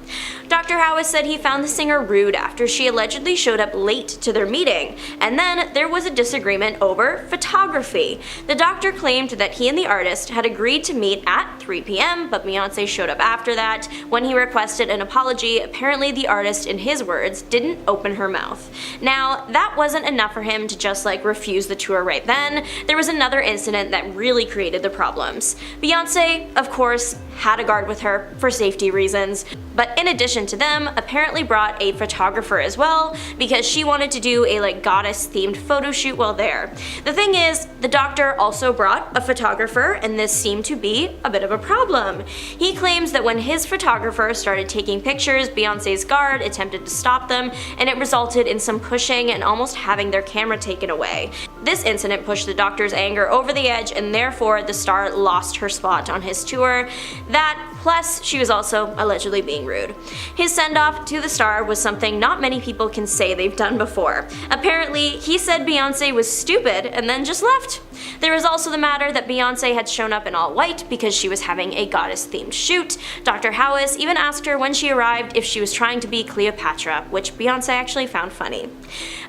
Dr. Hawass said he found the singer rude after she allegedly showed up late to their meeting, and then there was a disagreement over photography. The doctor claimed that he and the artist had agreed to meet at 3 p.m., but Beyonce showed up after that. When he requested an apology, apparently the artist, in his words, didn't open her mouth. Now, that wasn't enough for him to just refuse the tour right then. There was another incident that really created the problems. Beyonce, of course, had a guard with her for safety reasons, but in addition to them, apparently brought a photographer as well, because she wanted to do a goddess themed photo shoot while there. The thing is, the doctor also brought a photographer, and this seemed to be a bit of a problem. He claims that when his photographer started taking pictures, Beyonce's guard attempted to stop them, and it resulted in some pushing and almost having their camera taken away. This incident pushed the doctor's anger over the edge, and therefore the star lost her spot on his tour. That, plus she was also allegedly being rude. His send-off to the star was something not many people can say they've done before. Apparently, he said Beyonce was stupid and then just left. There was also the matter that Beyonce had shown up in all white because she was having a goddess-themed shoot. Dr. Hawass even asked her when she arrived if she was trying to be Cleopatra, which Beyonce actually found funny.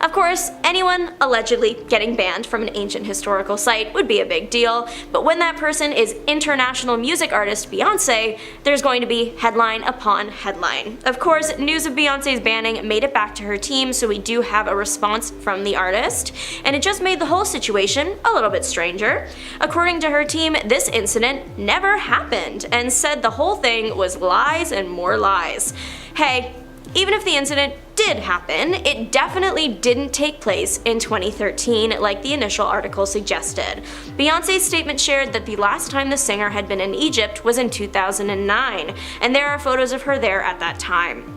Of course, anyone allegedly getting banned from an ancient historical site would be a big deal, but when that person is international music artist Beyonce, there's going to be headline upon headline. Of course, news of Beyonce's banning made it back to her team, so we do have a response from the artist, and it just made the whole situation a little bit stranger. According to her team, this incident never happened, and said the whole thing was lies and more lies. Hey, even if the incident did happen, it definitely didn't take place in 2013 like the initial article suggested. Beyonce's statement shared that the last time the singer had been in Egypt was in 2009, and there are photos of her there at that time.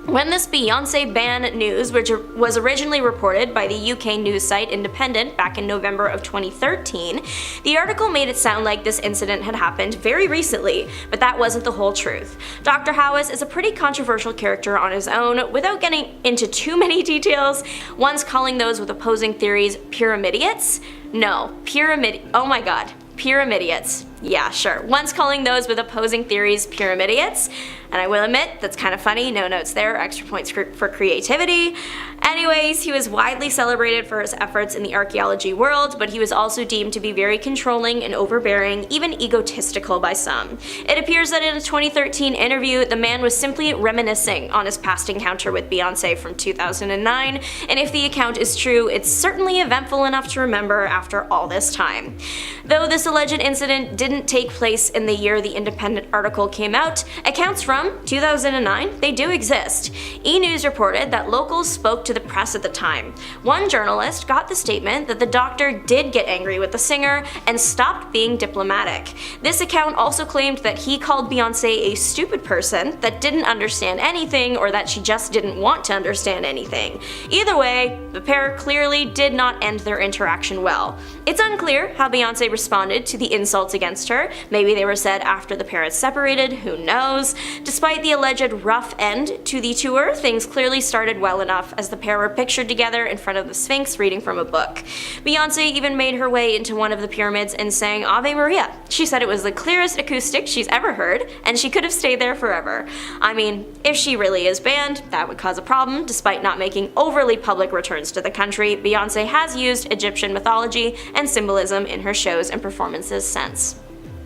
When this Beyonce ban news, which was originally reported by the UK news site Independent back in November of 2013, the article made it sound like this incident had happened very recently, but that wasn't the whole truth. Dr. Hawass is a pretty controversial character on his own, without getting into too many details, once calling those with opposing theories pyramidiates. Oh my god. Pyramidiates. Yeah, sure. Once calling those with opposing theories pyramidiates. And I will admit, that's kind of funny, no notes there, extra points for creativity. Anyways, he was widely celebrated for his efforts in the archaeology world, but he was also deemed to be very controlling and overbearing, even egotistical by some. It appears that in a 2013 interview, the man was simply reminiscing on his past encounter with Beyoncé from 2009, and if the account is true, it's certainly eventful enough to remember after all this time. Though this alleged incident didn't take place in the year the Independent article came out, accounts from 2009, they do exist. E! News reported that locals spoke to the press at the time. One journalist got the statement that the doctor did get angry with the singer and stopped being diplomatic. This account also claimed that he called Beyoncé a stupid person that didn't understand anything or that she just didn't want to understand anything. Either way, the pair clearly did not end their interaction well. It's unclear how Beyoncé responded to the insults against her. Maybe they were said after the pair had separated, who knows. Despite the alleged rough end to the tour, things clearly started well enough as the pair were pictured together in front of the Sphinx reading from a book. Beyoncé even made her way into one of the pyramids and sang Ave Maria. She said it was the clearest acoustic she's ever heard, and she could have stayed there forever. I mean, if she really is banned, that would cause a problem. Despite not making overly public returns to the country, Beyoncé has used Egyptian mythology and symbolism in her shows and performances since.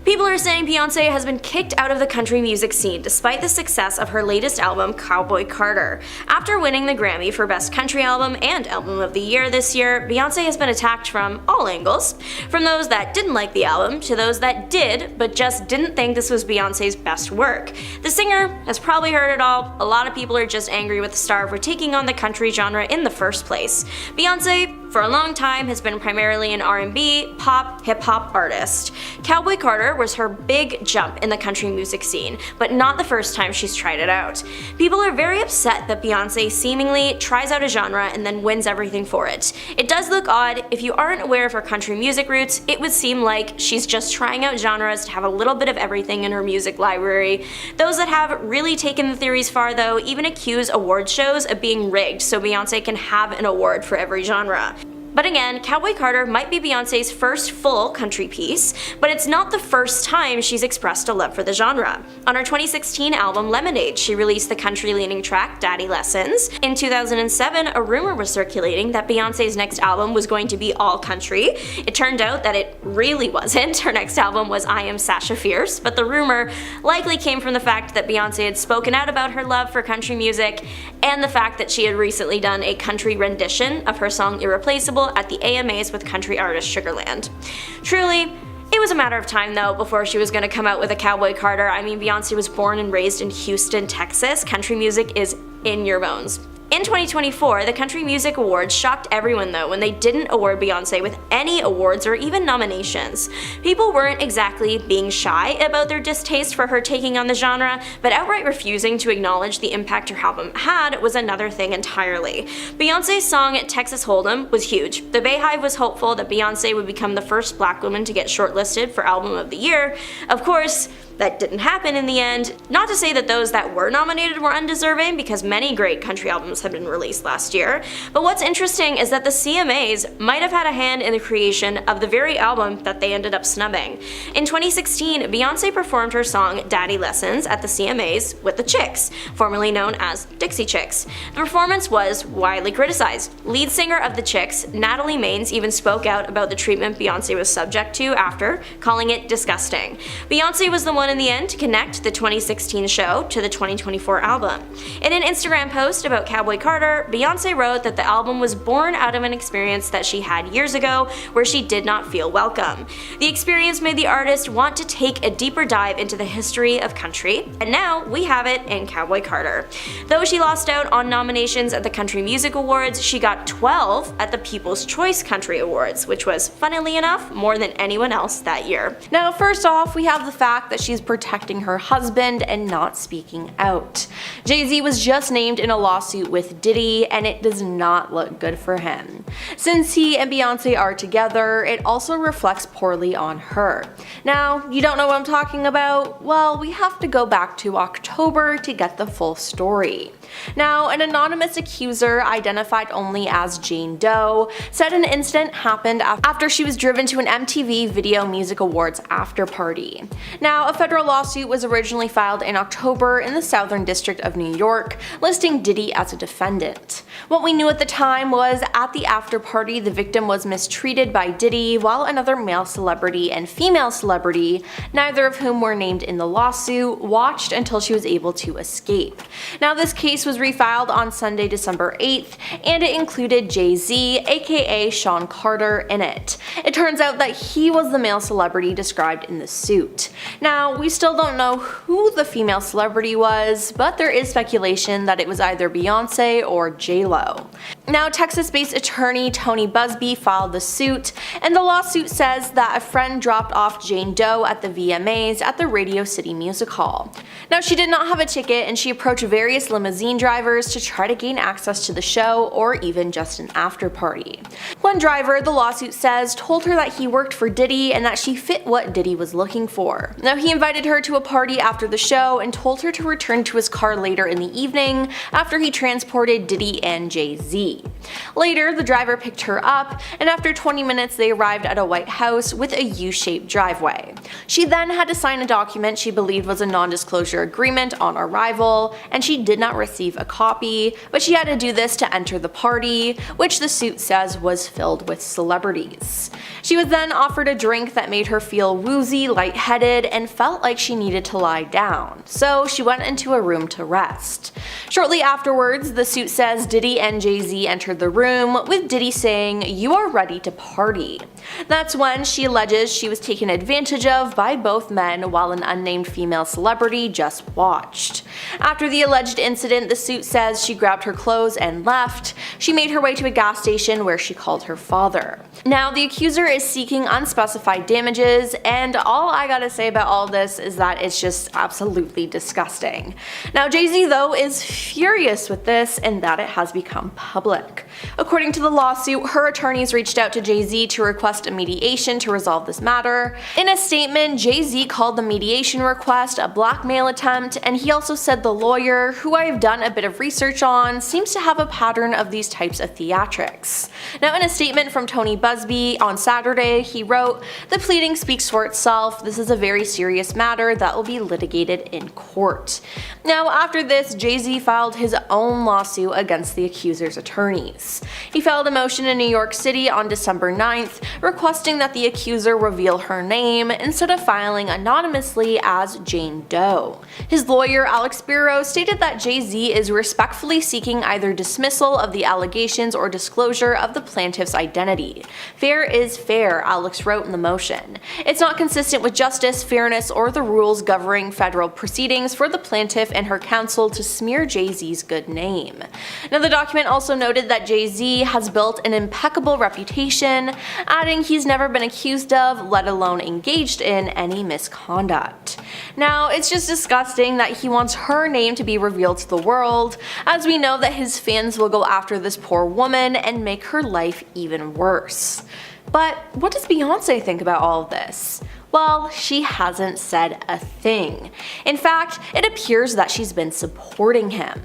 People are saying Beyoncé has been kicked out of the country music scene despite the success of her latest album, Cowboy Carter. After winning the Grammy for Best Country Album and Album of the Year this year, Beyoncé has been attacked from all angles. From those that didn't like the album to those that did, but just didn't think this was Beyoncé's best work. The singer has probably heard it all. A lot of people are just angry with the star for taking on the country genre in the first place. Beyoncé, for a long time, has been primarily an R&B, pop, hip-hop artist. Cowboy Carter was her big jump in the country music scene, but not the first time she's tried it out. People are very upset that Beyoncé seemingly tries out a genre and then wins everything for it. It does look odd. If you aren't aware of her country music roots, it would seem like she's just trying out genres to have a little bit of everything in her music library. Those that have really taken the theories far, though, even accuse award shows of being rigged so Beyoncé can have an award for every genre. But again, Cowboy Carter might be Beyoncé's first full country piece, but it's not the first time she's expressed a love for the genre. On her 2016 album Lemonade, she released the country-leaning track Daddy Lessons. In 2007, a rumor was circulating that Beyoncé's next album was going to be all country. It turned out that it really wasn't. Her next album was I Am Sasha Fierce, but the rumor likely came from the fact that Beyoncé had spoken out about her love for country music and the fact that she had recently done a country rendition of her song Irreplaceable at the AMAs with country artist Sugarland. Truly, it was a matter of time though before she was going to come out with a Cowboy Carter. I mean, Beyoncé was born and raised in Houston, Texas. Country music is in your bones. In 2024, the Country Music Awards shocked everyone though when they didn't award Beyoncé with any awards or even nominations. People weren't exactly being shy about their distaste for her taking on the genre, but outright refusing to acknowledge the impact her album had was another thing entirely. Beyoncé's song Texas Hold'em was huge. The Bayhive was hopeful that Beyoncé would become the first black woman to get shortlisted for Album of the Year. Of course, that didn't happen in the end. Not to say that those that were nominated were undeserving, because many great country albums have been released last year, but what's interesting is that the CMAs might have had a hand in the creation of the very album that they ended up snubbing. In 2016, Beyoncé performed her song Daddy Lessons at the CMAs with the Chicks, formerly known as Dixie Chicks. The performance was widely criticized. Lead singer of the Chicks, Natalie Maines, even spoke out about the treatment Beyoncé was subject to after, calling it disgusting. Beyoncé was the one in the end to connect the 2016 show to the 2024 album. In an Instagram post about Cowboy Carter, Beyoncé wrote that the album was born out of an experience that she had years ago where she did not feel welcome. The experience made the artist want to take a deeper dive into the history of country, and now we have it in Cowboy Carter. Though she lost out on nominations at the Country Music Awards, she got 12 at the People's Choice Country Awards, which was, funnily enough, more than anyone else that year. Now, first off, we have the fact that she's protecting her husband and not speaking out. Jay-Z was just named in a lawsuit with Diddy, and it does not look good for him. Since he and Beyoncé are together, it also reflects poorly on her. Now, you don't know what I'm talking about? Well, we have to go back to October to get the full story. Now, an anonymous accuser, identified only as Jane Doe, said an incident happened after she was driven to an MTV Video Music Awards after party. Now, a federal federal lawsuit was originally filed in October in the Southern District of New York, listing Diddy as a defendant. What we knew at the time was at the after party, the victim was mistreated by Diddy, while another male celebrity and female celebrity, neither of whom were named in the lawsuit, watched until she was able to escape. Now, this case was refiled on Sunday, December 8th, and it included Jay-Z, aka Sean Carter, in it. It turns out that he was the male celebrity described in the suit. Now, we still don't know who the female celebrity was, but there is speculation that it was either Beyonce or J-Lo. Now, Texas-based attorney Tony Busby filed the suit, and the lawsuit says that a friend dropped off Jane Doe at the VMAs at the Radio City Music Hall. Now, she did not have a ticket, and she approached various limousine drivers to try to gain access to the show or even just an after party. One driver, the lawsuit says, told her that he worked for Diddy and that she fit what Diddy was looking for. Now, he invited her to a party after the show and told her to return to his car later in the evening after he transported Diddy and Jay-Z. Later, the driver picked her up, and after 20 minutes they arrived at a white house with a U-shaped driveway. She then had to sign a document she believed was a non-disclosure agreement on arrival, and she did not receive a copy, but she had to do this to enter the party, which the suit says was filled with celebrities. She was then offered a drink that made her feel woozy, lightheaded, and felt like she needed to lie down, so she went into a room to rest. Shortly afterwards, the suit says Diddy and Jay-Z entered the room, with Diddy saying, "You are ready to party." That's when she alleges she was taken advantage of by both men while an unnamed female celebrity just watched. After the alleged incident, the suit says she grabbed her clothes and left. She made her way to a gas station where she called her father. Now, the accuser is seeking unspecified damages, and all I gotta say about all this is that it's just absolutely disgusting. Now, Jay-Z though is furious with this and that it has become public. According to the lawsuit, her attorneys reached out to Jay-Z to request a mediation to resolve this matter. In a statement, Jay-Z called the mediation request a blackmail attempt, and he also said the lawyer, who I have done a bit of research on, seems to have a pattern of these types of theatrics. Now, in a statement from Tony Busby on Saturday, he wrote, "The pleading speaks for itself. This is a very serious matter that will be litigated in court." Now, after this, Jay-Z filed his own lawsuit against the accuser's attorneys. He filed a motion in New York City on December 9th, requesting that the accuser reveal her name instead of filing anonymously as Jane Doe. His lawyer, Alex Spiro, stated that Jay-Z is respectfully seeking either dismissal of the allegations or disclosure of the plaintiff's identity. "Fair is fair," Alex wrote in the motion. "It's not consistent with justice, fairness, or the rules governing federal proceedings for the plaintiff and her counsel to smear Jay-Z's good name." Now, the document also noted that Jay-Z has built an impeccable reputation, adding he's never been accused of, let alone engaged in, any misconduct. Now, it's just disgusting that he wants her name to be revealed to the world, as we know that his fans will go after this poor woman and make her life even worse. But what does Beyonce think about all of this? Well, she hasn't said a thing. In fact, it appears that she's been supporting him.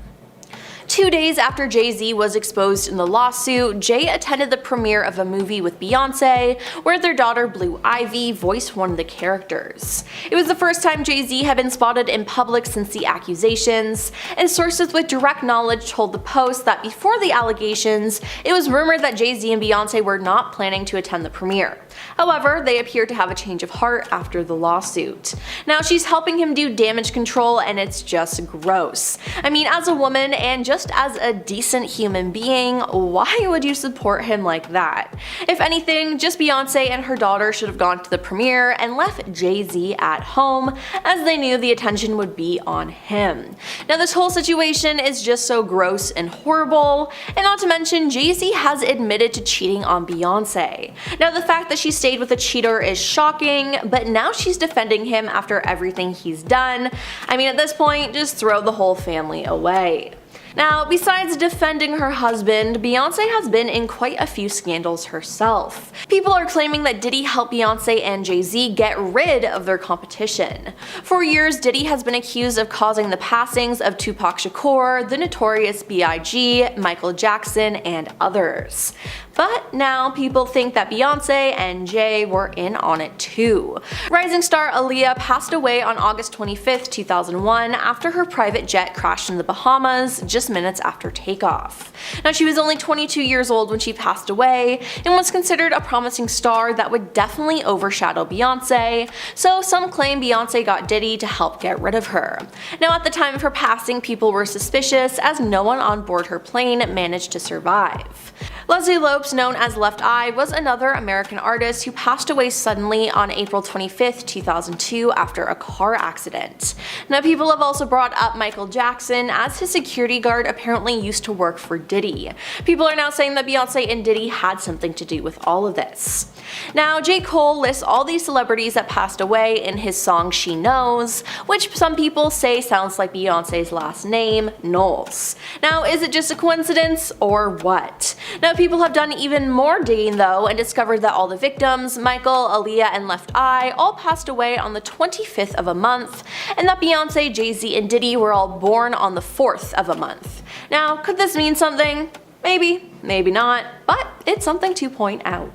2 days after Jay-Z was exposed in the lawsuit, Jay attended the premiere of a movie with Beyonce, where their daughter Blue Ivy voiced one of the characters. It was the first time Jay-Z had been spotted in public since the accusations, and sources with direct knowledge told the Post that before the allegations, it was rumored that Jay-Z and Beyonce were not planning to attend the premiere. However, they appear to have a change of heart after the lawsuit. Now, she's helping him do damage control, and it's just gross. I mean, as a woman and just as a decent human being, why would you support him like that? If anything, just Beyonce and her daughter should have gone to the premiere and left Jay-Z at home, as they knew the attention would be on him. Now, this whole situation is just so gross and horrible, and not to mention Jay-Z has admitted to cheating on Beyonce. Now, the fact that she stayed with a cheater is shocking, but now she's defending him after everything he's done. I mean, at this point, just throw the whole family away. Now, besides defending her husband, Beyonce has been in quite a few scandals herself. People are claiming that Diddy helped Beyonce and Jay-Z get rid of their competition. For years, Diddy has been accused of causing the passings of Tupac Shakur, the Notorious B.I.G., Michael Jackson, and others. But now people think that Beyonce and Jay were in on it too. Rising star Aaliyah passed away on August 25, 2001 after her private jet crashed in the Bahamas just minutes after takeoff. Now, she was only 22 years old when she passed away and was considered a promising star that would definitely overshadow Beyonce, so some claim Beyonce got Diddy to help get rid of her. Now, at the time of her passing, people were suspicious as no one on board her plane managed to survive. Leslie Lopes, known as Left Eye, was another American artist who passed away suddenly on April 25, 2002 after a car accident. Now, people have also brought up Michael Jackson, as his security guard apparently used to work for Diddy. People are now saying that Beyonce and Diddy had something to do with all of this. Now, J. Cole lists all these celebrities that passed away in his song She Knows, which some people say sounds like Beyonce's last name, Knowles. Now, is it just a coincidence or what? Now, people have done even more digging though and discovered that all the victims, Michael, Aaliyah, and Left Eye, all passed away on the 25th of a month, and that Beyonce, Jay-Z, and Diddy were all born on the 4th of a month. Now, could this mean something? Maybe, maybe not, but it's something to point out.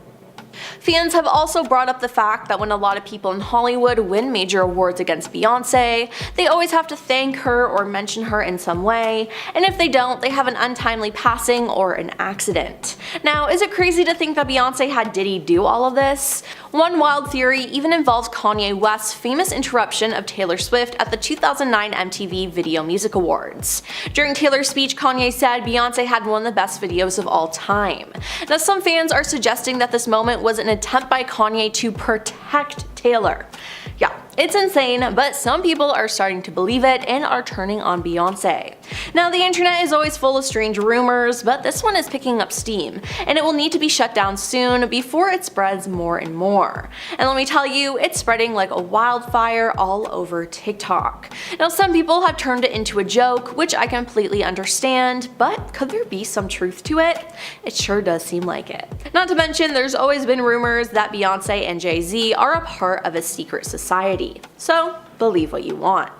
Fans have also brought up the fact that when a lot of people in Hollywood win major awards against Beyonce, they always have to thank her or mention her in some way, and if they don't, they have an untimely passing or an accident. Now, is it crazy to think that Beyonce had Diddy do all of this? One wild theory even involves Kanye West's famous interruption of Taylor Swift at the 2009 MTV Video Music Awards. During Taylor's speech, Kanye said Beyonce had one of the best videos of all time. Now, some fans are suggesting that this moment was an attempt by Kanye to protect Taylor. Yeah, it's insane, but some people are starting to believe it and are turning on Beyonce. Now, the internet is always full of strange rumors, but this one is picking up steam, and it will need to be shut down soon before it spreads more and more. And let me tell you, it's spreading like a wildfire all over TikTok. Now, some people have turned it into a joke, which I completely understand, but could there be some truth to it? It sure does seem like it. Not to mention, there's always been rumors that Beyonce and Jay-Z are a part of a secret society. So, believe what you want.